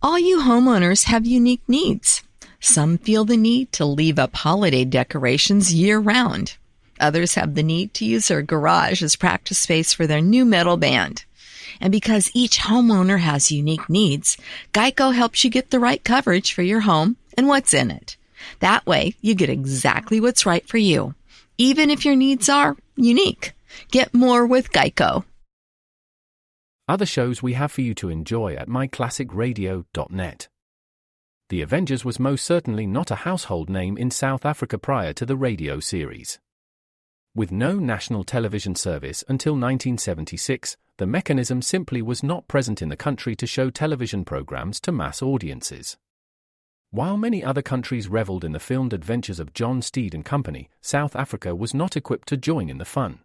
All you homeowners have unique needs. Some feel the need to leave up holiday decorations year-round. Others have the need to use their garage as practice space for their new metal band. And because each homeowner has unique needs, Geico helps you get the right coverage for your home and what's in it. That way, you get exactly what's right for you, even if your needs are unique. Get more with Geico. Other shows we have for you to enjoy at myclassicradio.net. The Avengers was most certainly not a household name in South Africa prior to the radio series. With no national television service until 1976, the mechanism simply was not present in the country to show television programs to mass audiences. While many other countries revelled in the filmed adventures of John Steed and company, South Africa was not equipped to join in the fun.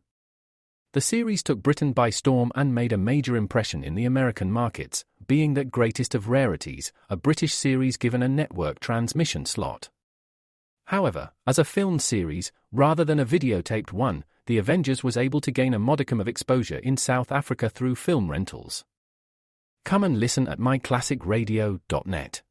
The series took Britain by storm and made a major impression in the American markets, being that greatest of rarities, a British series given a network transmission slot. However, as a filmed series, rather than a videotaped one, The Avengers was able to gain a modicum of exposure in South Africa through film rentals. Come and listen at myclassicradio.net.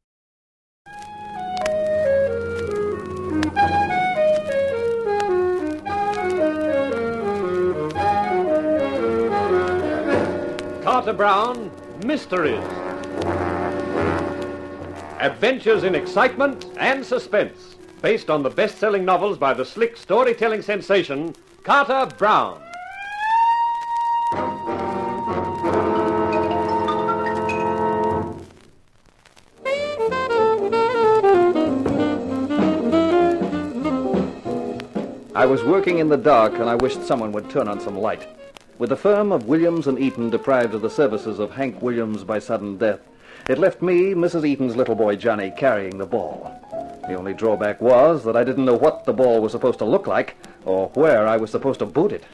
Carter Brown, Mysteries. Adventures in excitement and suspense, based on the best-selling novels by the slick storytelling sensation, Carter Brown. I was working in the dark, and I wished someone would turn on some light. With the firm of Williams and Eaton deprived of the services of Hank Williams by sudden death, it left me, Mrs. Eaton's little boy Johnny, carrying the ball. The only drawback was that I didn't know what the ball was supposed to look like or where I was supposed to boot it.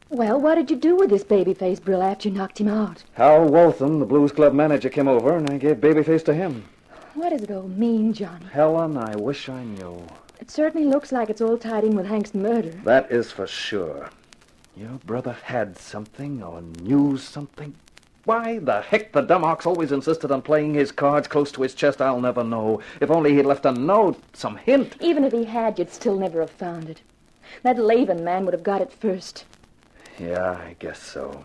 Well, what did you do with this Babyface Brill after you knocked him out? Hal Waltham, the Blues Club manager, came over, and I gave Babyface to him. What does it all mean, Johnny? Helen, I wish I knew. It certainly looks like it's all tied in with Hank's murder. That is for sure. Your brother had something or knew something. Why the heck the dumb ox always insisted on playing his cards close to his chest, I'll never know. If only he'd left a note, some hint. Even if he had, you'd still never have found it. That Laven man would have got it first. Yeah, I guess so.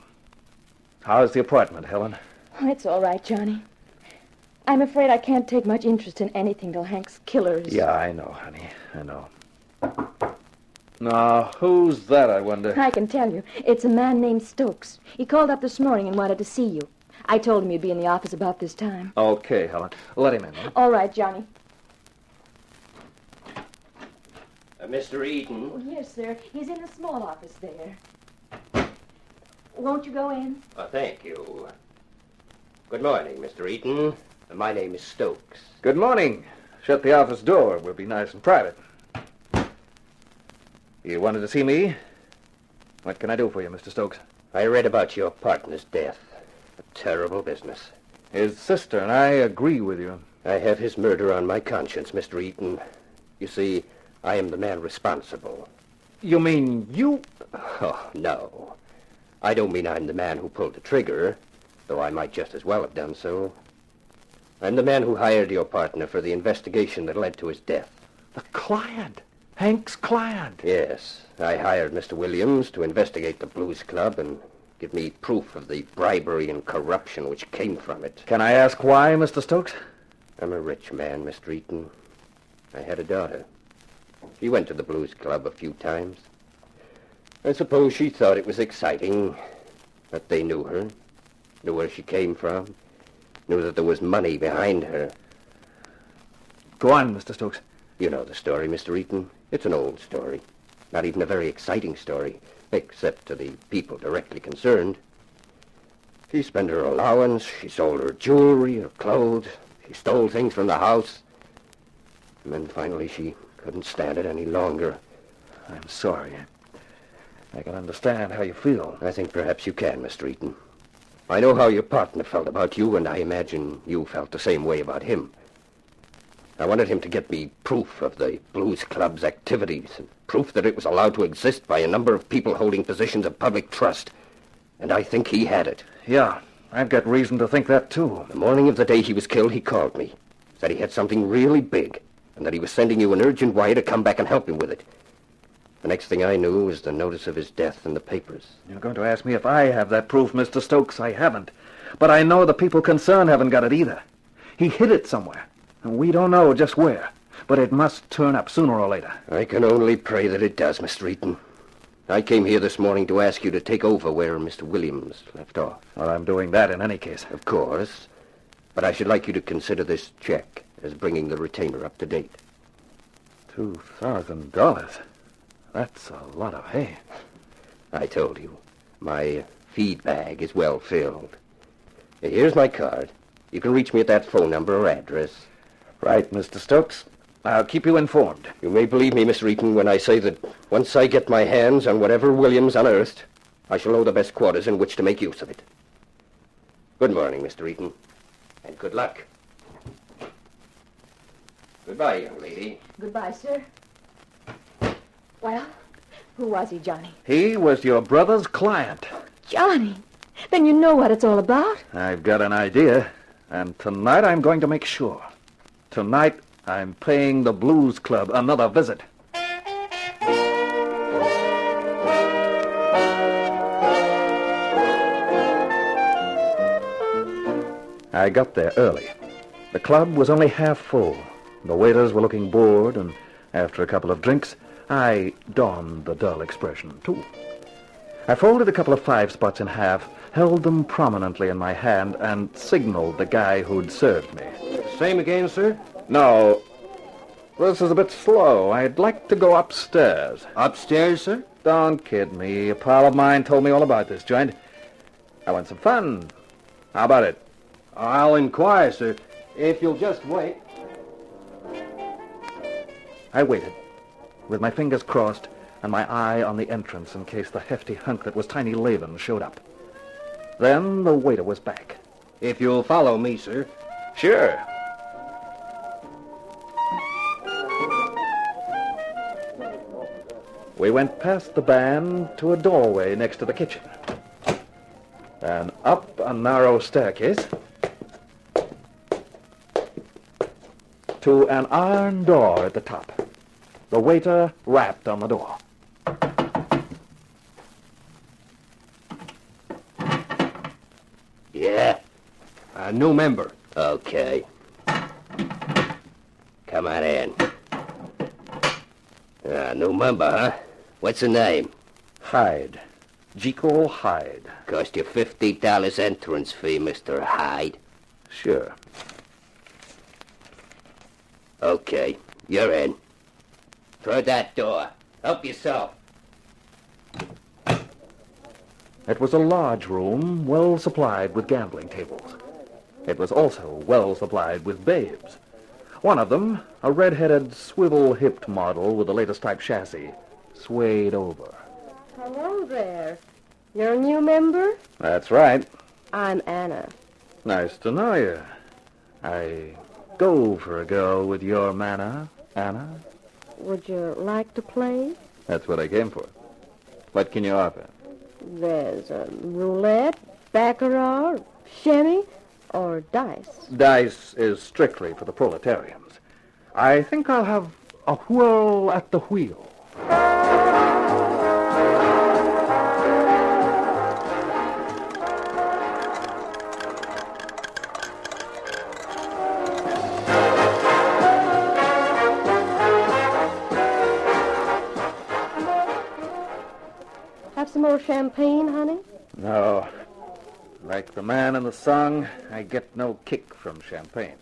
How's the apartment, Helen? Oh, it's all right, Johnny. I'm afraid I can't take much interest in anything till Hank's killer is... Yeah, I know, honey. I know. Now, who's that, I wonder? I can tell you. It's a man named Stokes. He called up this morning and wanted to see you. I told him you'd be in the office about this time. Okay, Helen. Let him in. Huh? All right, Johnny. Mr. Eaton? Oh, yes, sir. He's in the small office there. Won't you go in? Thank you. Good morning, Mr. Eaton. My name is Stokes. Good morning. Shut the office door. We'll be nice and private. You wanted to see me? What can I do for you, Mr. Stokes? I read about your partner's death. A terrible business. His sister and I agree with you. I have his murder on my conscience, Mr. Eaton. You see, I am the man responsible. You mean you? Oh, no. I don't mean I'm the man who pulled the trigger, though I might just as well have done so. I'm the man who hired your partner for the investigation that led to his death. The client? Hank's client? Yes. I hired Mr. Williams to investigate the Blues Club and give me proof of the bribery and corruption which came from it. Can I ask why, Mr. Stokes? I'm a rich man, Mr. Eaton. I had a daughter. She went to the Blues Club a few times. I suppose she thought it was exciting that they knew her, knew where she came from, knew that there was money behind her. Go on, Mr. Stokes. You know the story, Mr. Eaton. It's an old story. Not even a very exciting story, except to the people directly concerned. She spent her allowance, she sold her jewelry, her clothes, she stole things from the house. And then finally she couldn't stand it any longer. I'm sorry. I can understand how you feel. I think perhaps you can, Mr. Eaton. I know how your partner felt about you, and I imagine you felt the same way about him. I wanted him to get me proof of the Blues Club's activities, and proof that it was allowed to exist by a number of people holding positions of public trust. And I think he had it. Yeah, I've got reason to think that, too. The morning of the day he was killed, he called me. Said he had something really big, and that he was sending you an urgent wire to come back and help him with it. The next thing I knew was the notice of his death in the papers. You're going to ask me if I have that proof, Mr. Stokes. I haven't. But I know the people concerned haven't got it either. He hid it somewhere, and we don't know just where. But it must turn up sooner or later. I can only pray that it does, Mr. Eaton. I came here this morning to ask you to take over where Mr. Williams left off. Well, I'm doing that in any case. Of course. But I should like you to consider this check as bringing the retainer up to date. $2,000. That's a lot of hay. I told you. My feed bag is well filled. Here's my card. You can reach me at that phone number or address. Right, Mr. Stokes. I'll keep you informed. You may believe me, Mr. Eaton, when I say that once I get my hands on whatever Williams unearthed, I shall know the best quarters in which to make use of it. Good morning, Mr. Eaton, and good luck. Goodbye, young lady. Goodbye, sir. Well, who was he, Johnny? He was your brother's client. Johnny? Then you know what it's all about? I've got an idea, and tonight I'm going to make sure. Tonight, I'm paying the Blues Club another visit. I got there early. The club was only half full. The waiters were looking bored, and after a couple of drinks, I donned the dull expression, too. I folded a couple of 5 spots in half, held them prominently in my hand, and signaled the guy who'd served me. Same again, sir? No, this is a bit slow. I'd like to go upstairs. Upstairs, sir? Don't kid me. A pal of mine told me all about this joint. I want some fun. How about it? I'll inquire, sir. If you'll just wait. I waited, with my fingers crossed and my eye on the entrance in case the hefty hunk that was Tiny Laban showed up. Then the waiter was back. If you'll follow me, sir. Sure. We went past the band to a doorway next to the kitchen. Then up a narrow staircase to an iron door at the top. The waiter rapped on the door. Yeah? New member. Okay. Come on in. New member, huh? What's the name? Hyde. Jekyll Hyde. Cost you $50 entrance fee, Mr. Hyde. Sure. Okay, you're in. Through that door. Help yourself. It was a large room, well supplied with gambling tables. It was also well supplied with babes. One of them, a red-headed, swivel-hipped model with the latest type chassis, swayed over. Hello there. You're a new member? That's right. I'm Anna. Nice to know you. I go for a girl with your manner, Anna. Would you like to play? That's what I came for. What can you offer? There's roulette, baccarat, sherry, or dice. Dice is strictly for the proletarians. I think I'll have a whirl at the wheel. Have some more champagne, honey? No. Like the man in the song, I get no kick from champagne.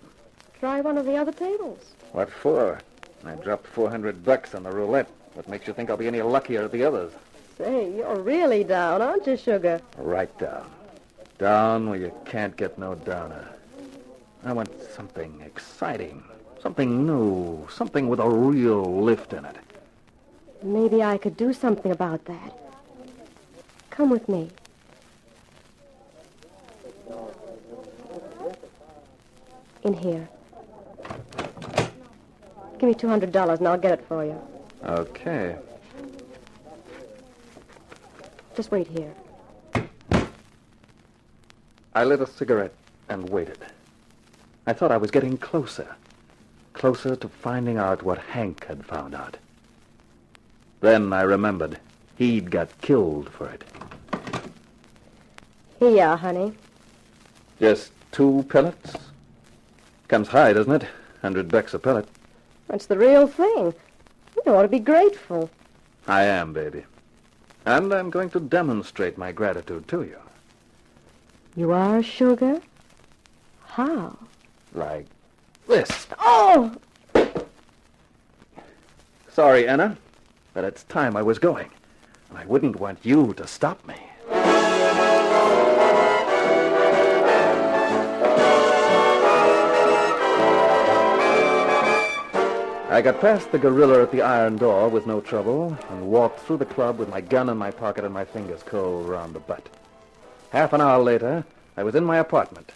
Try one of the other tables. What for? I dropped $400 on the roulette. What makes you think I'll be any luckier at the others? Say, you're really down, aren't you, sugar? Right down. Down where you can't get no downer. I want something exciting, something new, something with a real lift in it. Maybe I could do something about that. Come with me. In here. Give me $200 and I'll get it for you. Okay. Just wait here. I lit a cigarette and waited. I thought I was getting closer to finding out what Hank had found out. Then I remembered he'd got killed for it. Here you are, honey. Just 2 pellets? Comes high, doesn't it? $100 a pellet. That's the real thing. You ought to be grateful. I am, baby. And I'm going to demonstrate my gratitude to you. You are, Sugar? How? Like this. Oh! Sorry, Anna, but it's time I was going. And I wouldn't want you to stop me. I got past the gorilla at the iron door with no trouble and walked through the club with my gun in my pocket and my fingers cold round the butt. Half an hour later, I was in my apartment,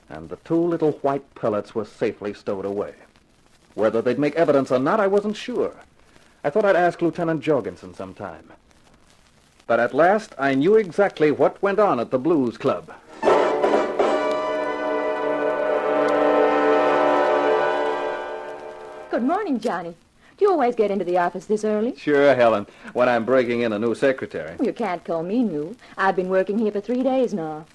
and the 2 little white pellets were safely stowed away. Whether they'd make evidence or not, I wasn't sure. I thought I'd ask Lieutenant Jorgensen sometime. But at last, I knew exactly what went on at the Blues Club. Good morning, Johnny. Do you always get into the office this early? Sure, Helen, when I'm breaking in a new secretary. You can't call me new. I've been working here for 3 days now.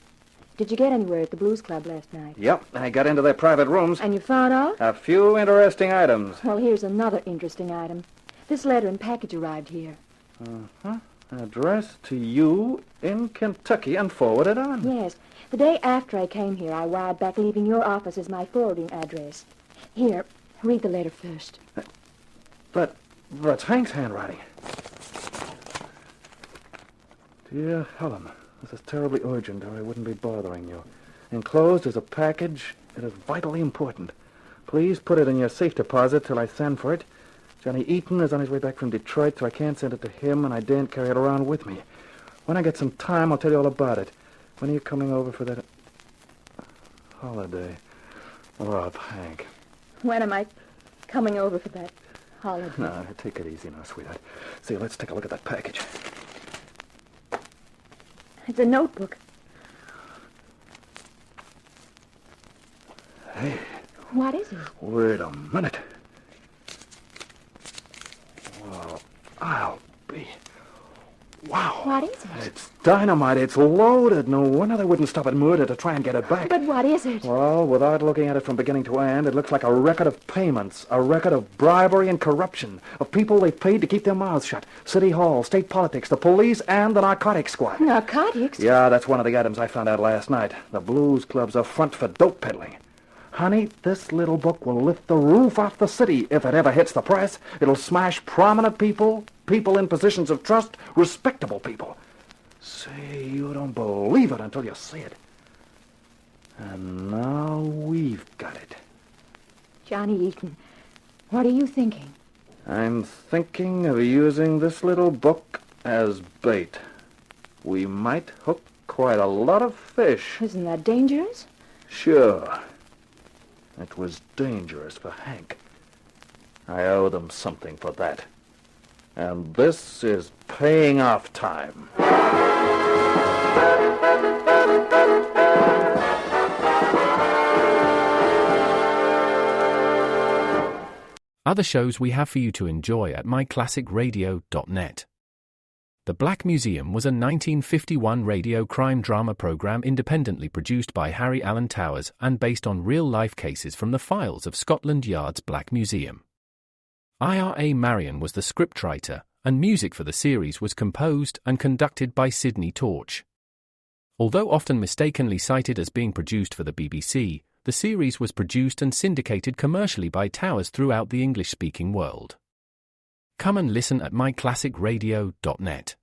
Did you get anywhere at the Blues Club last night? Yep, I got into their private rooms. And you found out? A few interesting items. Well, here's another interesting item. This letter and package arrived here. Addressed to you in Kentucky and forwarded on. Yes. The day after I came here, I wired back leaving your office as my forwarding address. Here, read the letter first. But that's Hank's handwriting. Dear Helen, this is terribly urgent, or I wouldn't be bothering you. Enclosed is a package. It is vitally important. Please put it in your safe deposit till I send for it. Johnny Eaton is on his way back from Detroit, so I can't send it to him, and I daren't carry it around with me. When I get some time, I'll tell you all about it. When are you coming over for that holiday? Oh, Hank. When am I coming over for that holiday? No, take it easy now, sweetheart. See, let's take a look at that package. It's a notebook. Hey. What is it? Wait a minute. Well, I'll be... Wow. What is it? It's dynamite. It's loaded. No wonder they wouldn't stop at murder to try and get it back. But what is it? Well, without looking at it from beginning to end, it looks like a record of payments, a record of bribery and corruption, of people they've paid to keep their mouths shut. City Hall, state politics, the police, and the narcotics squad. Narcotics? Yeah, that's one of the items I found out last night. The Blues Club's a front for dope peddling. Honey, this little book will lift the roof off the city if it ever hits the press. It'll smash prominent people, people in positions of trust, respectable people. Say, you don't believe it until you see it. And now we've got it. Johnny Eaton, what are you thinking? I'm thinking of using this little book as bait. We might hook quite a lot of fish. Isn't that dangerous? Sure. It was dangerous for Hank. I owe them something for that. And this is paying off time. Other shows we have for you to enjoy at myclassicradio.net. The Black Museum was a 1951 radio crime drama program independently produced by Harry Alan Towers and based on real-life cases from the files of Scotland Yard's Black Museum. Ira Marion was the scriptwriter, and music for the series was composed and conducted by Sidney Torch. Although often mistakenly cited as being produced for the BBC, the series was produced and syndicated commercially by Towers throughout the English-speaking world. Come and listen at myclassicradio.net.